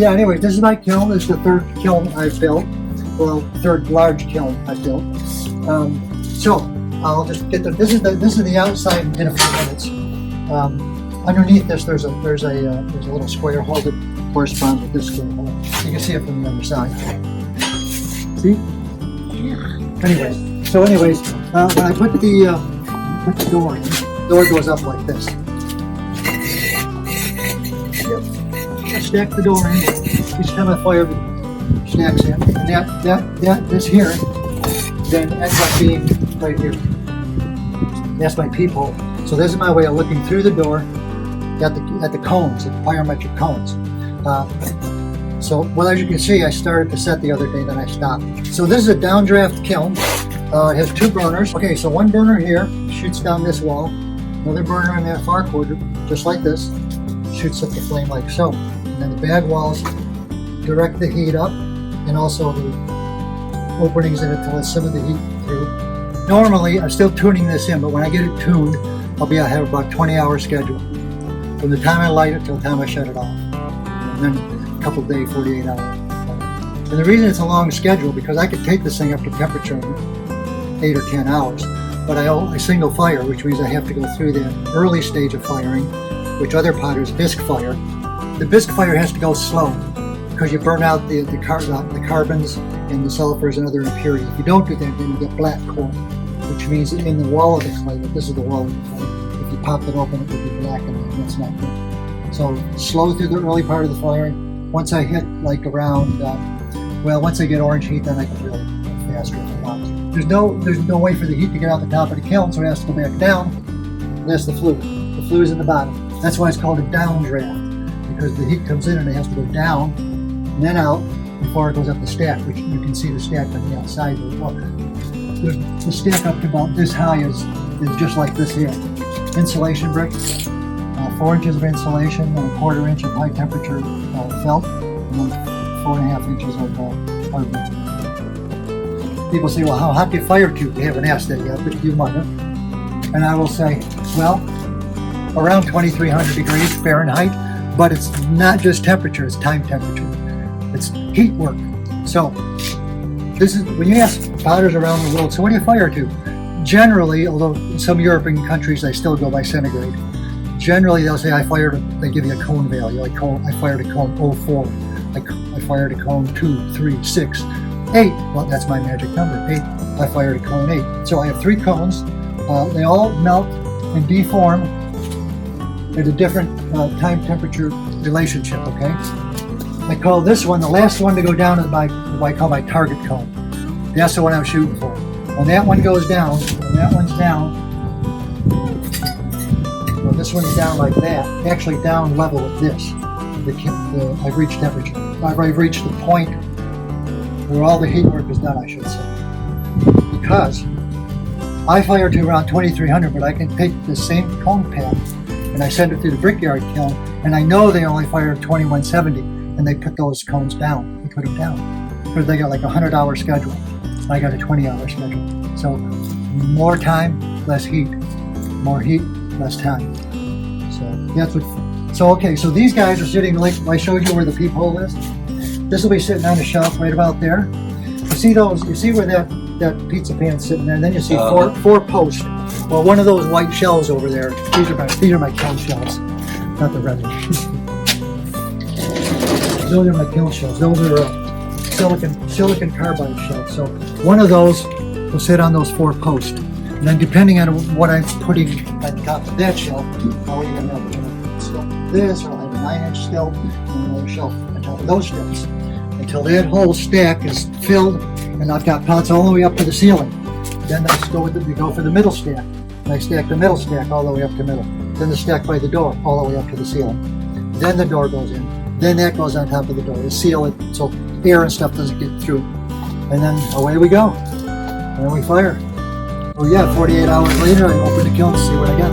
yeah, anyways, this is my kiln. This is the third kiln I've built. Well, third large kiln I've built. So I'll just get this is the outside in a few minutes. Underneath this, there's a little square hole that corresponds with this square hole. You can see it from the other side. See? Yeah. Anyways, when I put the door in, the door goes up like this. Yep. I stack the door in. Each time I fire, it stacks in, and this here then ends up being right here. That's my peephole. So this is my way of looking through the door at the cones, at the biometric cones. So, well, as you can see, I started to set the other day, then I stopped. So this is a downdraft kiln. It has two burners. Okay, so one burner here shoots down this wall. Another burner in that far corner, just like this, shoots up the flame like so. And then the bag walls direct the heat up, and also the openings in it to let some of the heat through. Normally, I'm still tuning this in, but when I get it tuned, I have about 20-hour schedule. From the time I light it till the time I shut it off. And then a couple day, 48 hours. And the reason it's a long schedule, because I could take this thing up to temperature in 8 or 10 hours, but I single fire, which means I have to go through the early stage of firing, which other potters bisque fire. The bisque fire has to go slow, because you burn out the carbons and the sulfurs and other impurities. If you don't do that, then you get black coal, which means that in the wall of the clay, this is the wall of the clay, if you pop it open, it would be black, and that's not good. So slow through the early part of the firing. Once I hit like around, once I get orange heat, then I can really go faster if I want to. There's no way for the heat to get out the top of the kiln, so it has to go back down. And that's the flue. The flue is in the bottom. That's why it's called a downdraft, because the heat comes in and it has to go down and then out before it goes up the stack, which you can see the stack on the outside. The stack up to about this high is just like this here. Insulation brick, 4 inches of insulation, and a 1/4 inch of high temperature felt, and then 4.5 inches of hardwood. People say, well, how hot do you fire to? They haven't asked that yet, but you might have. And I will say, well, around 2,300 degrees Fahrenheit, but it's not just temperature, it's time temperature. It's heat work. So this is when you ask potters around the world, so what do you fire to? Generally, although in some European countries they still go by centigrade, generally they'll say they give you a cone value. I fired a cone 04. I fired a cone 2, 3, 6, 8. Well, that's my magic number, 8. I fired a cone 8. So I have 3 cones. They all melt and deform at a different time temperature relationship, okay? I call this one, the last one to go down is what I call my target cone. That's the one I'm shooting for. When that one goes down, when that one's down, well, this one's down like that, actually down level with this. I've reached temperature. I've reached the point where all the heat work is done, I should say. Because I fire to around 2,300, but I can take the same cone path and I send it through the brickyard kiln, and I know they only fire 2,170, and they put those cones down. They put them down because they got like a 100-hour schedule. I got a 20-hour schedule. So more time, less heat. More heat, less time. So that's what. So okay, so these guys are sitting like I showed you where the peephole is. This will be sitting on a shelf right about there. You see those? You see where that pizza pan's sitting there, and then you see four posts. Well, one of those white shells over there. These are my kiln shells, not the red ones. Those are my kiln shells. Those are silicon carbide shells. So one of those will sit on those 4 posts, and then depending on what I'm putting at the top of that shelf, I'll either have this, or I'll have a 9-inch stilt, and another shelf on top of those stilts, until that whole stack is filled, and I've got pots all the way up to the ceiling. Then we go for the middle stack. And I stack the middle stack all the way up to middle. Then the stack by the door all the way up to the ceiling. Then the door goes in. Then that goes on top of the door to seal it so air and stuff doesn't get through. And then away we go. And then we fire. Oh yeah, 48 hours later I open the kiln to see what I got.